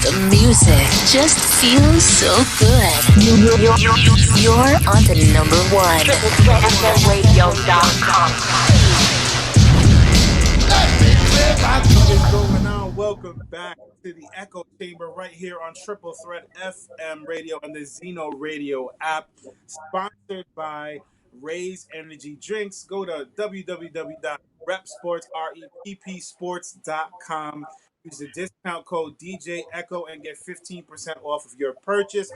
The music just feels so good. You're on the number one. TripleThreatFMRadio.com. What is going on? Welcome back to the Echo Chamber right here on Triple Threat FM Radio and the Zeno Radio app, sponsored by Raise Energy Drinks. Go to www.repsports.com. Use the discount code DJ Echo and get 15% off of your purchase.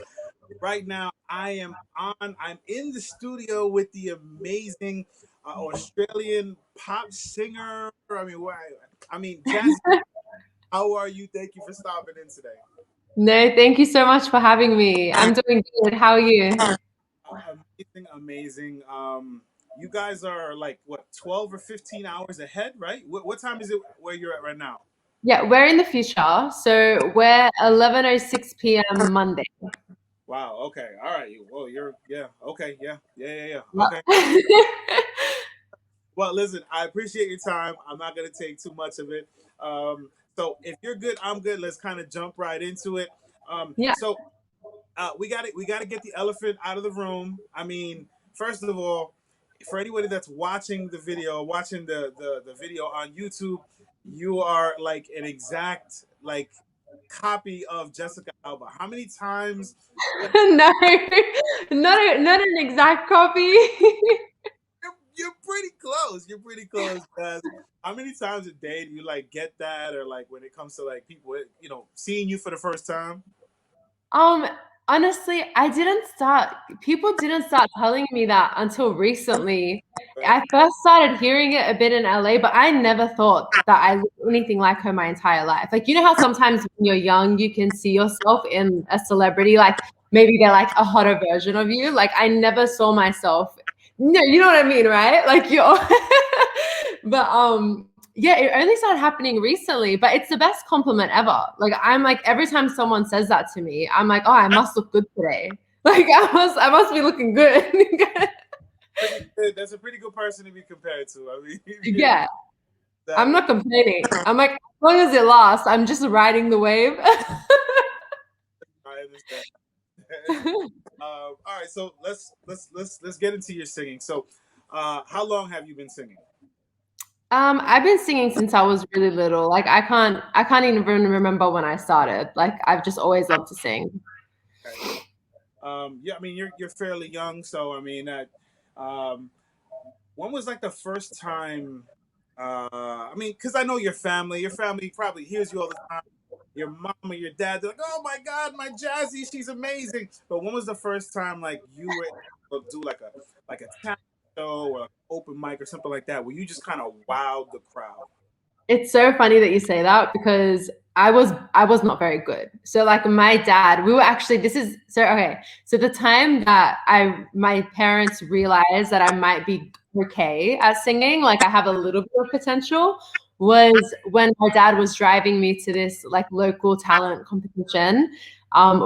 Right now, I'm in the studio with the amazing Australian pop singer. Jazzy. How are you? Thank you for stopping in today. No, thank you so much for having me. I'm doing good. How are you? Amazing. You guys are like what, 12 or 15 hours ahead, right? What time is it where you're at right now? Yeah, we're in the future. So we're 11:06 p.m. Monday. Wow. Okay. All right. Well, okay. Yeah. Okay. Well, listen, I appreciate your time. I'm not going to take too much of it. So if you're good, I'm good. Let's kind of jump right into it. Yeah. So we got to get the elephant out of the room. I mean, first of all, for anybody that's watching the video, watching the video on YouTube, you are like an exact like copy of Jessica Alba. How many times? No, not an exact copy. You're pretty close. You're pretty close, guys. How many times a day do you like get that, or like when it comes to like people, seeing you for the first time? Honestly, people didn't start telling me that until recently. I first started hearing it a bit in LA, but I never thought that I looked anything like her my entire life. Like, you know how sometimes when you're young, you can see yourself in a celebrity, like maybe they're like a hotter version of you. Like, I never saw myself. No, you know what I mean, right? Like you're but yeah, it only started happening recently, but it's the best compliment ever. Like, I'm like, every time someone says that to me, I'm like, oh, I must look good today. Like, I must be looking good. That's a pretty good person to be compared to. I mean, Yeah. I'm not complaining. I'm like, as long as it lasts, I'm just riding the wave. I understand. All right, so let's get into your singing. So, how long have you been singing? I've been singing since I was really little. Like, I can't even remember when I started. Like, I've just always loved to sing. Okay. Yeah, I mean, you're fairly young, so I mean, when was like the first time? I mean, because I know your family probably hears you all the time. Your mom or your dad, they're like, "Oh my God, my Jazzy, she's amazing." But when was the first time like you were able to do like a talent show or like open mic or something like that, where you just kind of wowed the crowd? It's so funny that you say that because I was not very good. So like my dad, we were actually okay. So the time that my parents realized that I might be okay at singing, like I have a little bit of potential, was when my dad was driving me to this like local talent competition,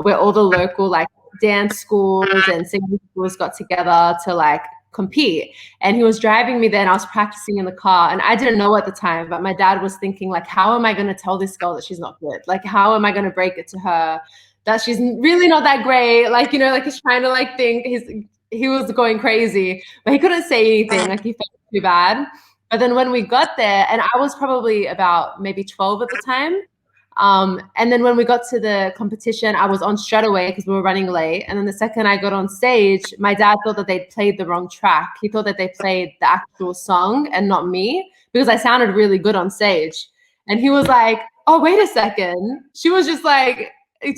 where all the local like dance schools and singing schools got together to like compete. And he was driving me there and I was practicing in the car and I didn't know at the time, but my dad was thinking like, how am I going to tell this girl that she's not good? Like, how am I going to break it to her that she's really not that great? Like, like he's trying to like think he was going crazy, but he couldn't say anything. Like he felt too bad. But then when we got there, and I was probably about maybe 12 at the time, and then when we got to the competition, I was on straight away because we were running late. And then the second I got on stage, my dad thought that they'd played the wrong track. He thought that they played the actual song and not me because I sounded really good on stage. And he was like, oh, wait a second. She was just like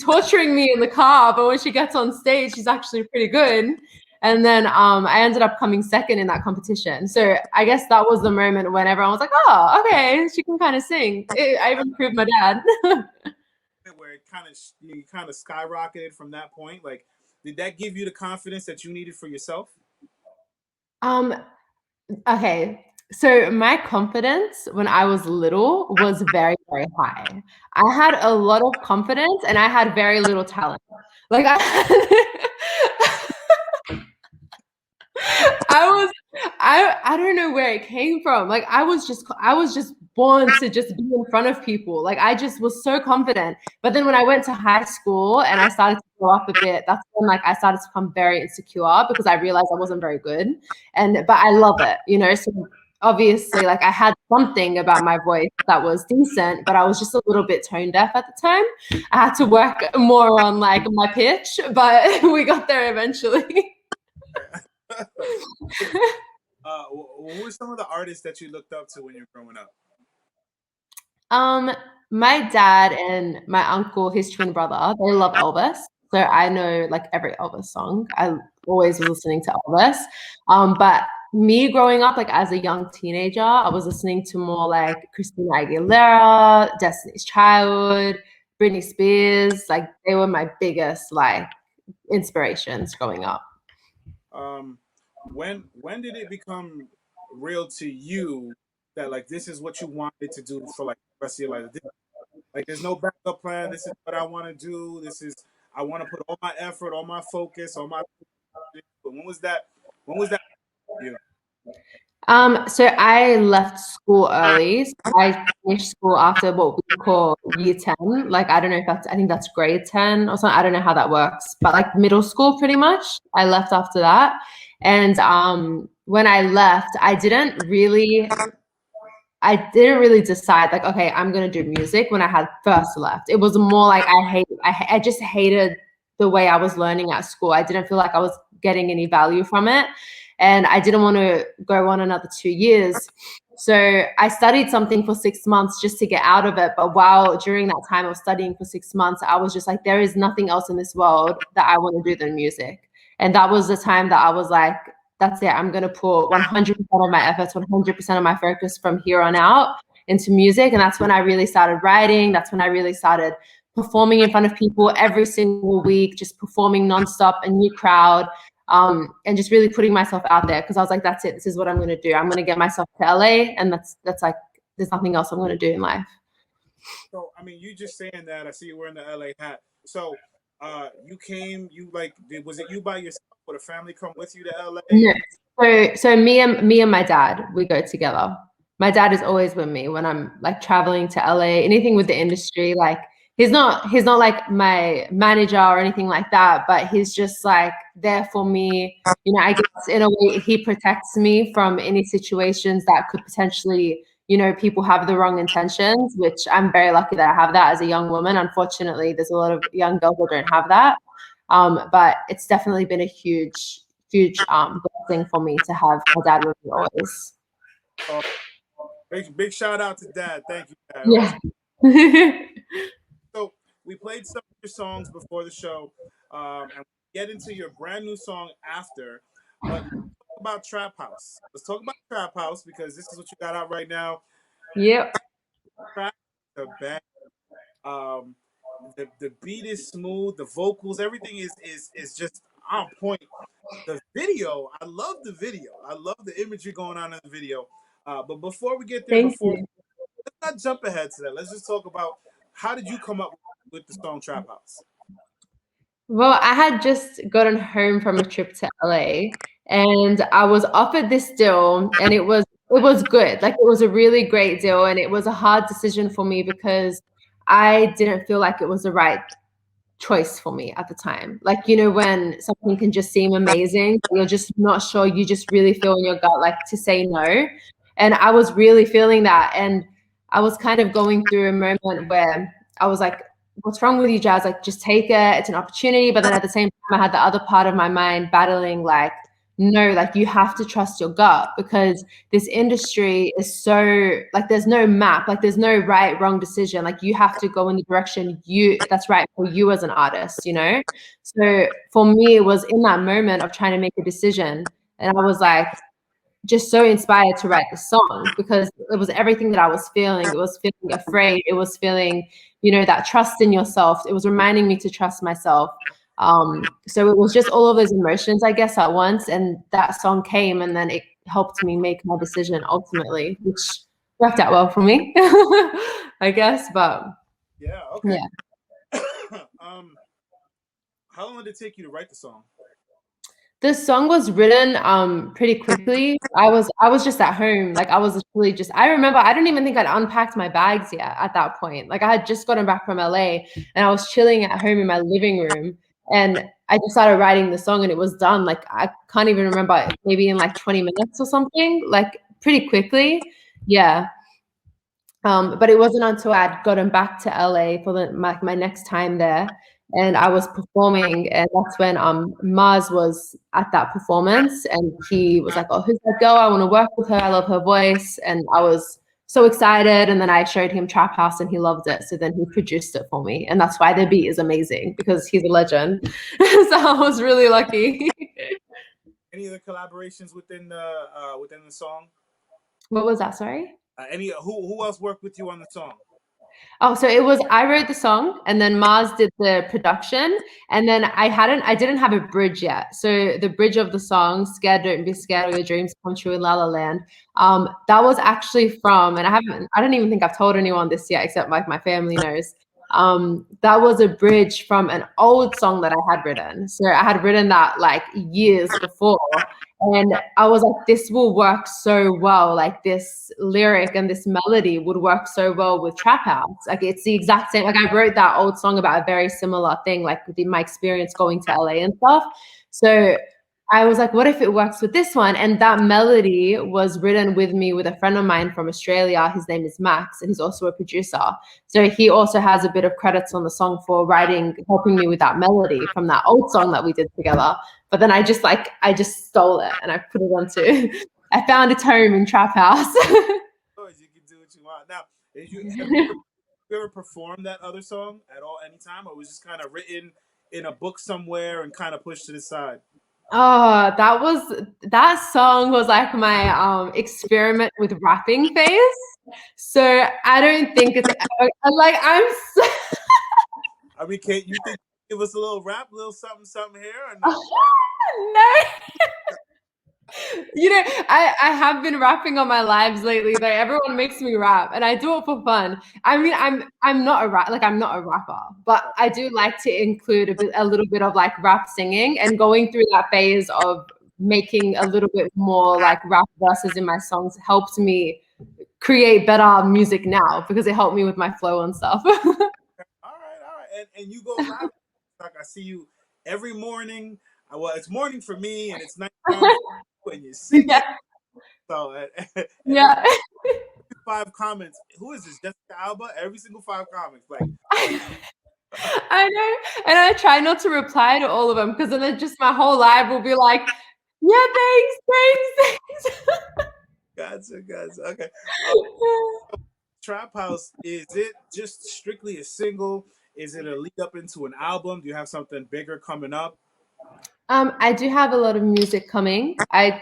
torturing me in the car. But when she gets on stage, she's actually pretty good. And then I ended up coming second in that competition. So I guess that was the moment when everyone was like, oh, okay, she can kind of sing. I even proved my dad. Where it you kind of skyrocketed from that point. Like, did that give you the confidence that you needed for yourself? Okay. So my confidence when I was little was very, very high. I had a lot of confidence and I had very little talent. Like I don't know where it came from. Like I was just born to just be in front of people. Like I just was so confident. But then when I went to high school and I started to grow up a bit, that's when like I started to become very insecure because I realized I wasn't very good. But I love it, you know. So obviously like I had something about my voice that was decent, but I was just a little bit tone deaf at the time. I had to work more on like my pitch, but we got there eventually. Who are some of the artists that you looked up to when you were growing up? My dad and my uncle, his twin brother, they love Elvis. So I know like every Elvis song. I always was listening to Elvis. But me growing up, like as a young teenager, I was listening to more like Christina Aguilera, Destiny's Child, Britney Spears. Like they were my biggest like inspirations growing up. When did it become real to you that like this is what you wanted to do for like the rest of your life? Like there's no backup plan. This is what I want to do. I want to put all my effort, all my focus, all my. But when was that? When was that? You So I left school early. So I finished school after what we call year 10. Like, I don't know if I think that's grade 10 or something. I don't know how that works, but like middle school pretty much. I left after that. And when I left, I didn't really decide like, okay, I'm gonna do music when I had first left. It was more like I just hated the way I was learning at school. I didn't feel like I was getting any value from it, and I didn't want to go on another 2 years. So I studied something for 6 months just to get out of it. But while during that time of studying for 6 months, I was just like, there is nothing else in this world that I want to do than music. And that was the time that I was like, that's it. I'm going to put 100% of my efforts, 100% of my focus from here on out into music. And that's when I really started writing. That's when I really started performing in front of people every single week, just performing nonstop, a new crowd, and just really putting myself out there because I was like, that's it. This is what I'm going to do. I'm going to get myself to LA, and that's like, there's nothing else I'm going to do in life. So I mean, you just saying that. I see you wearing the LA hat. So you came. You like? Was it you by yourself? Or the family come with you to LA? No. So me and my dad, we go together. My dad is always with me when I'm like traveling to LA, anything with the industry. Like he's not like my manager or anything like that, but he's just like there for me. You know, I guess in a way he protects me from any situations that could potentially, you know, people have the wrong intentions, which I'm very lucky that I have that as a young woman. Unfortunately, there's a lot of young girls that don't have that. But it's definitely been a huge blessing for me to have my dad with me always. Oh, big shout out to Dad. Thank you, Dad. Yeah. So we played some of your songs before the show, and we get into your brand new song after. But let's talk about Trap House. Let's talk about Trap House because this is what you got out right now. Yep. Trap the band. Um, the beat is smooth. The vocals, everything is just on point. The video, I love the video. I love the imagery going on in the video. But before we get there, Thank you. let's not jump ahead to that. Let's just talk about how did you come up with the song Trap House? Well, I had just gotten home from a trip to LA and I was offered this deal and it was good. Like it was a really great deal and it was a hard decision for me because I didn't feel like it was the right choice for me at the time. Like, you know, when something can just seem amazing, but you're just not sure, you just really feel in your gut like to say no. And I was really feeling that. And I was kind of going through a moment where I was like, what's wrong with you, Jazz? Like, just take it. It's an opportunity. But then at the same time, I had the other part of my mind battling like, no, like you have to trust your gut because this industry is so like there's no map, like there's no right, wrong decision. Like you have to go in the direction that's right for you as an artist, you know? So for me, it was in that moment of trying to make a decision. And I was like, just so inspired to write the song because it was everything that I was feeling. It was feeling afraid. It was feeling, you know, that trust in yourself. It was reminding me to trust myself. So it was just all of those emotions, I guess, at once. And that song came and then it helped me make my decision ultimately, which worked out well for me, I guess. But Yeah, okay. yeah. How long did it take you to write the song? The song was written pretty quickly. I was just at home. Like I was literally just I remember I don't even think I'd unpacked my bags yet at that point. Like I had just gotten back from LA and I was chilling at home in my living room and I just started writing the song and it was done. Like I can't even remember, maybe in like 20 minutes or something, like pretty quickly. Yeah. But it wasn't until I'd gotten back to LA for my next time there, and I was performing, and that's when Mars was at that performance, and he was like, "Oh, who's that girl? I want to work with her. I love her voice," and I was so excited. And then I showed him Trap House, and he loved it. So then he produced it for me, and that's why the beat is amazing because he's a legend. So I was really lucky. Any other collaborations within the song? What was that? Sorry. Any who else worked with you on the song? Oh, so it was I wrote the song and then Mars did the production and then I didn't have a bridge yet. So the bridge of the song, Scared Don't Be Scared or Your Dreams Come True in La La Land, that was actually from, and I don't even think I've told anyone this yet except like my family knows. That was a bridge from an old song that I had written. So I had written that like years before. And I was like, this will work so well. Like this lyric and this melody would work so well with Trap House. Like it's the exact same. Like I wrote that old song about a very similar thing, like with my experience going to LA and stuff. So I was like, what if it works with this one? And that melody was written with me with a friend of mine from Australia. His name is Max, and he's also a producer. So he also has a bit of credits on the song for helping me with that melody from that old song that we did together. But then I just stole it and I put it onto, I found its home in Trap House. You can do what you want. Now, have you ever performed that other song at all, anytime, or was it just kind of written in a book somewhere and kind of pushed to the side? Oh, that song was like my experiment with rapping phase. So I don't think it's like I'm so I mean, can you think give us a little rap, little something, something here, or no? no. You know, I have been rapping on my lives lately. Like everyone makes me rap, and I do it for fun. I mean, I'm not I'm not a rapper, but I do like to include a little bit of like rap singing and going through that phase of making a little bit more like rap verses in my songs helped me create better music now because it helped me with my flow and stuff. All right, and you go live. Like I see you every morning. Well, it's morning for me, and it's nighttime when you're singing. Yeah. So, Yeah. 5 comments. Who is this? Jessica Alba? Every single 5 comments. Like, I know. And I try not to reply to all of them because then just my whole life will be like, yeah, thanks. gotcha. Okay. Trap House, is it just strictly a single? Is it a lead up into an album? Do you have something bigger coming up? I do have a lot of music coming. I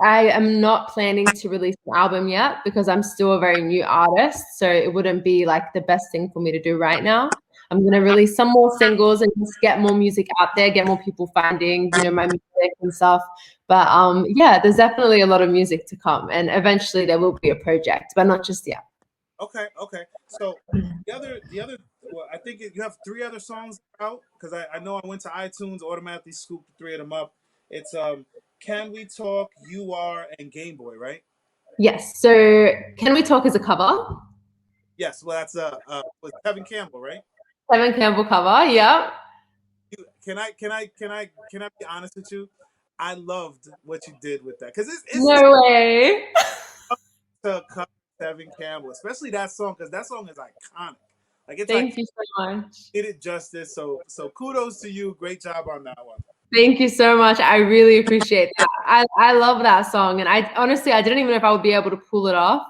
am not planning to release an album yet because I'm still a very new artist. So it wouldn't be like the best thing for me to do right now. I'm going to release some more singles and just get more music out there, get more people finding, my music and stuff. But yeah, there's definitely a lot of music to come. And eventually there will be a project, but not just yet. Okay. So the other, well, I think you have 3 other songs out because I know I went to iTunes, automatically scooped 3 of them up. It's Can We Talk, You Are, and Game Boy, right? Yes. So Can We Talk is a cover? Yes. Well, that's with Kevin Campbell, right? Kevin Campbell cover. Yeah. Can I be honest with you? I loved what you did with that because it's No way. to cover Kevin Campbell, especially that song because that song is iconic. Like it's Thank you so much. Did it justice. So kudos to you. Great job on that one. Thank you so much. I really appreciate that. I love that song. And I honestly, I didn't even know if I would be able to pull it off.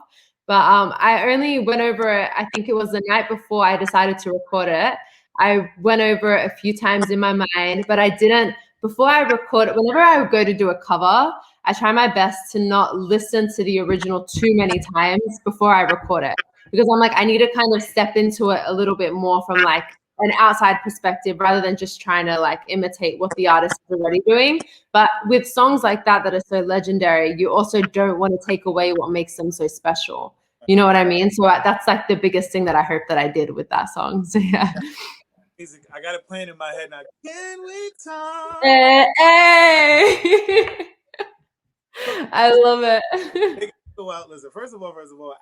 But I only went over it, I think it was the night before I decided to record it. I went over it a few times in my mind, but I didn't, before I record it, whenever I would go to do a cover, I try my best to not listen to the original too many times before I record it. Because I'm like, I need to kind of step into it a little bit more from like an outside perspective rather than just trying to like imitate what the artist is already doing. But with songs like that are so legendary, you also don't want to take away what makes them so special. You know what I mean? So that's like the biggest thing that I hope that I did with that song. So yeah. music. I got it playing in my head now. Can we talk? Hey. So I love they it. gotta go out. Listen, first of all,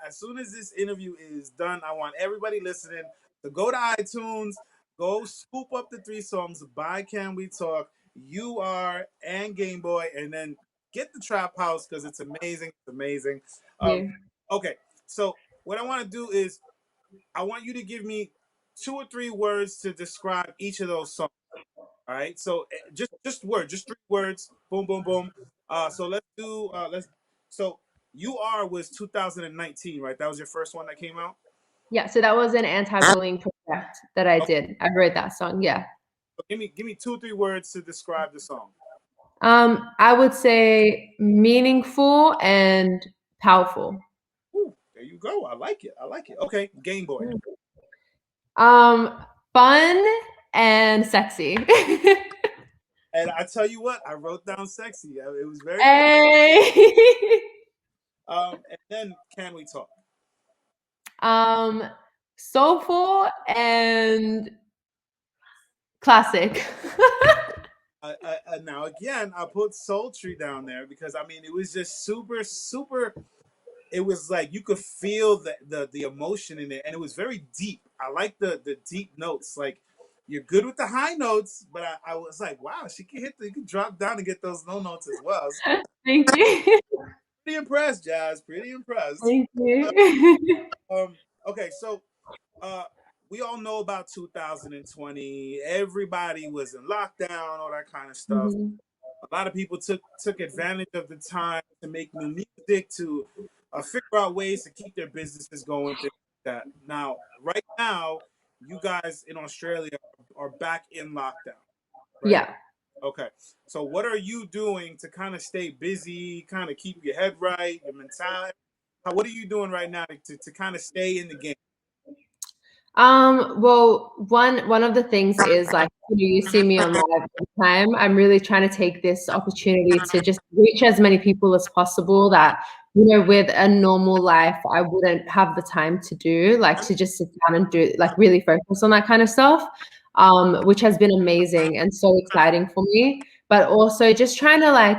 as soon as this interview is done, I want everybody listening to go to iTunes, go scoop up the three songs by Can We Talk, You Are, and Game Boy, and then get the Trap House because it's amazing. It's amazing. Um, Yeah. okay, so what I want to do is I want you to give me two or three words to describe each of those songs. All right. So just words, just three words. Boom, boom, boom. So let's do let's so You Are was 2019, right? That was your first one that came out? Yeah, so that was an anti-bullying project that I Okay. did. I wrote that song. Yeah. So give me two or three words to describe the song. I would say meaningful and powerful. Ooh, there you go. I like it. I like it. Okay, Game Boy. Um, Fun and sexy. And I tell you what, I wrote down sexy. It was very good. Hey. And then Can We Talk? um, Soulful and classic. Now again, I put Sultry down there because I mean it was just super, super. It was like you could feel the emotion in it, and it was very deep. I like the deep notes. Like you're good with the high notes, but I was like, wow, she can you can drop down and get those low notes as well. So Thank you. pretty impressed, Jazz. Pretty impressed. Thank Uh, you. okay, so uh, we all know about 2020. Everybody was in lockdown, all that kind of stuff. Mhm. A lot of people took advantage of the time to make new music, to figure out ways to keep their businesses going, things like that. Now, right now, you guys in Australia are back in lockdown, right? Yeah. Okay. So, what are you doing to kind of stay busy, kind of keep your head right, your mentality? What are you doing right now to kind of stay in the game? Well, one of the things is like you see me on live all the time. I'm really trying to take this opportunity to just reach as many people as possible that, with a normal life, I wouldn't have the time to do, like to just sit down and do like really focus on that kind of stuff. Which has been amazing and so exciting for me. But also just trying to like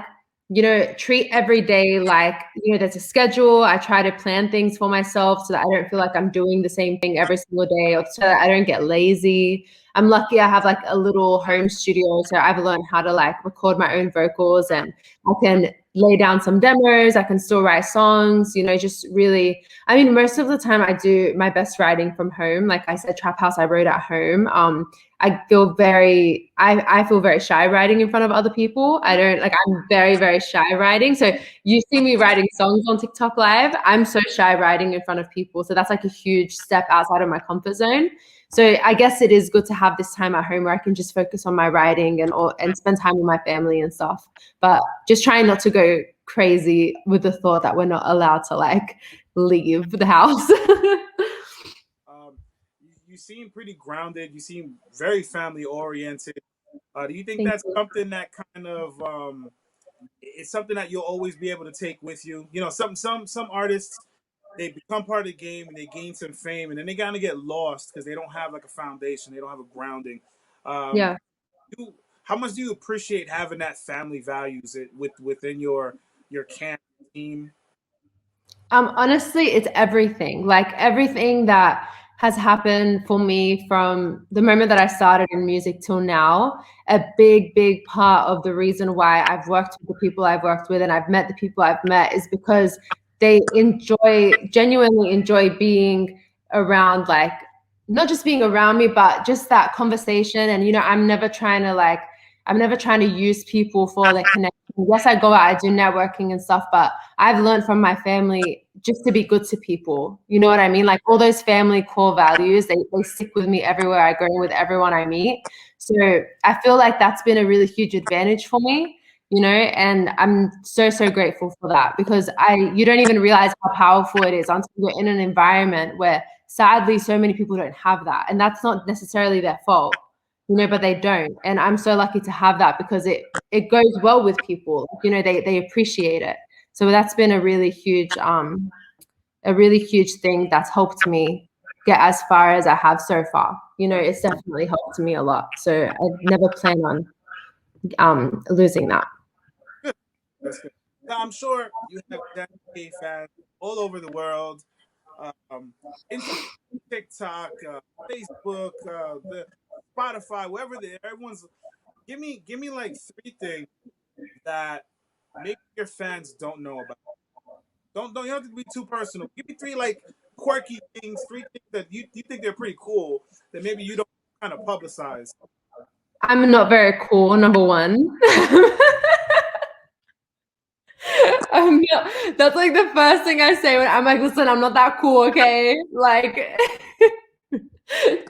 treat every day like, there's a schedule. I try to plan things for myself so that I don't feel like I'm doing the same thing every single day or so that I don't get lazy. I'm lucky I have like a little home studio, so I've learned how to like record my own vocals and I can lay down some demos. I can still write songs, just really, I mean, most of the time I do my best writing from home. Like I said, Trap House, I wrote at home. I feel very shy writing in front of other people. I'm very, very shy writing. So you see me writing songs on TikTok live. I'm so shy writing in front of people. So that's like a huge step outside of my comfort zone. So I guess it is good to have this time at home where I can just focus on my writing and spend time with my family and stuff. But just trying not to go crazy with the thought that we're not allowed to like leave the house. Um, you seem pretty grounded. You seem very family oriented. Do you think Thank that's you. something that kind of it's something that you'll always be able to take with you? You know, some artists they become part of the game and they gain some fame and then they kind of get lost because they don't have like a foundation, they don't have a grounding. Um, Yeah. you, how much do you appreciate having that family values within your camp team? Honestly, it's everything. Like everything that has happened for me from the moment that I started in music till now, a big, big part of the reason why I've worked with the people I've worked with and I've met the people I've met is because they genuinely enjoy being around, like not just being around me, but just that conversation. And I'm never trying to use people for their connection. Yes, I go out, I do networking and stuff, but I've learned from my family just to be good to people. You know what I mean? Like all those family core values, they stick with me everywhere I go and with everyone I meet. So I feel like that's been a really huge advantage for me, and I'm so, so grateful for that because you don't even realize how powerful it is until you're in an environment where sadly so many people don't have that. And that's not necessarily their fault, but they don't. And I'm so lucky to have that because it goes well with people. They appreciate it. So that's been a really huge thing that's helped me. get as far as I have so far. You know, it's definitely helped me a lot. So I never plan on losing that. Good. That's good. Now, I'm sure you have Jazzy K fans all over the world. Um, Instagram, TikTok, Facebook, the Spotify, wherever they everyone's give me like three things that maybe your fans don't know about. Don't you don't have to be too personal. Give me three like quirky things, three things that you think they're pretty cool that maybe you don't kind of publicize. I'm not very cool, number one. That's like the first thing I say when I'm like, listen, I'm not that cool, okay? Like,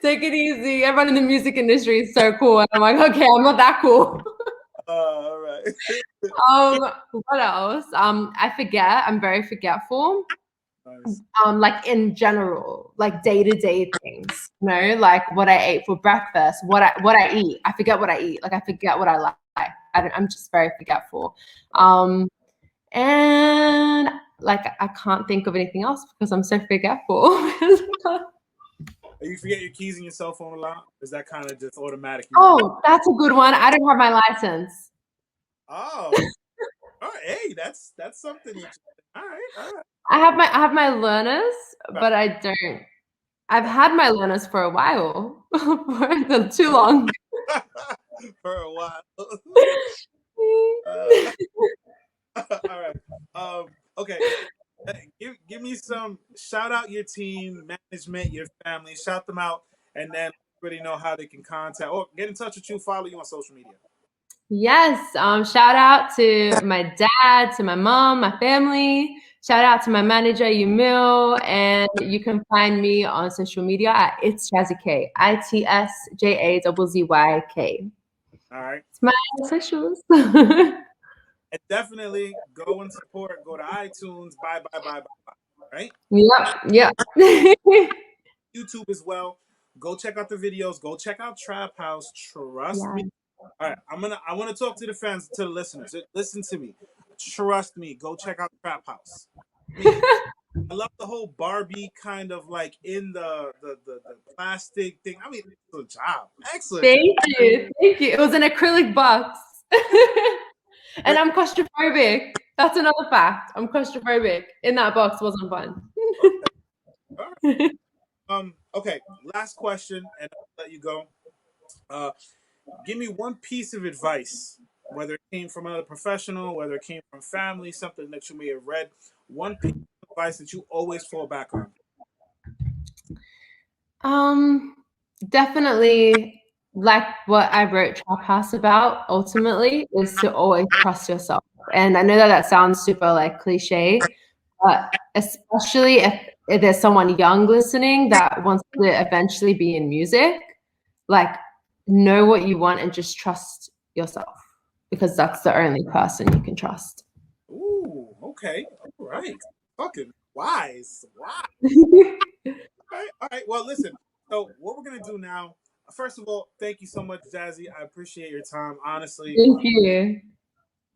take it easy. Everyone in the music industry is so cool. And I'm like, okay, I'm not that cool. All right. What else? I forget. I'm very forgetful. Nice. Like in general, like day-to-day things, you know, like what I ate for breakfast, what I eat. I forget what I eat. Like I forget what I like. I'm just very forgetful. And like I can't think of anything else because I'm so forgetful. You forget your keys and your cell phone a lot? Is that kind of just automatic? Oh, that's a good one. I don't have my license. Oh, all right. Hey, that's something interesting. All right, all right. I have my learners, but I don't. I've had my learners for a while, for too long. For a while. All right. Okay. Give me some. Shout out your team, management, your family. Shout them out, and then everybody know how they can contact or get in touch with you. Follow you on social media. Yes. Shout out to my dad, to my mom, my family. Shout out to my manager, Yumil, and you can find me on social media at It's Jazzy K. ITSJAZZYK. All right. It's my socials. And definitely go and support. Go to iTunes. Buy. Right. Yep. YouTube as well. Go check out the videos. Go check out Trap House. Trust me. Yeah. All right, I want to talk to the fans, to the listeners. Listen to me. Trust me. Go check out Trap House. I mean, I love the whole Barbie kind of like in the plastic thing. I mean, excellent job. Excellent job. Thank you. It was an acrylic box. And I'm claustrophobic. That's another fact. I'm claustrophobic. In that box wasn't fun. Okay. All right. Okay. Last question, and I'll let you go. Give me one piece of advice, whether it came from another professional, whether it came from family, something that you may have read. One piece of advice that you always fall back on. Definitely like what I wrote Trap House about ultimately is to always trust yourself. And I know that sounds super like cliche, but especially if there's someone young listening that wants to eventually be in music, like know what you want and just trust yourself because that's the only person you can trust. Ooh, okay. All right. Fucking wise. Wow. All right. Well, listen. So what we're gonna do now? First of all, thank you so much, Jazzy. I appreciate your time. Honestly, Thank you.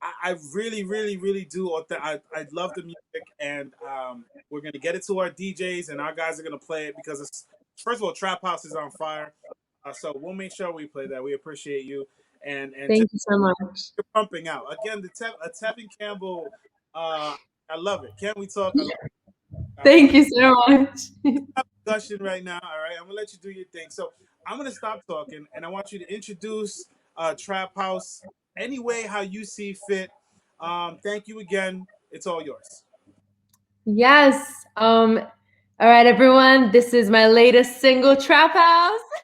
I really, really, really do. I love the music, and we're gonna get it to our DJs, and our guys are gonna play it because it's first of all, Trap House is on fire. So we'll make sure we play that. We appreciate you, and just Thank you so much. pumping out again. Tevin Campbell. I love it. Can we talk? I love it. All right. Thank you so much. Discussion right now. All right, I'm gonna let you do your thing. So I'm gonna stop talking, and I want you to introduce Trap House any way how you see fit. Thank you again. It's all yours. Yes. All right, everyone. This is my latest single, Trap House.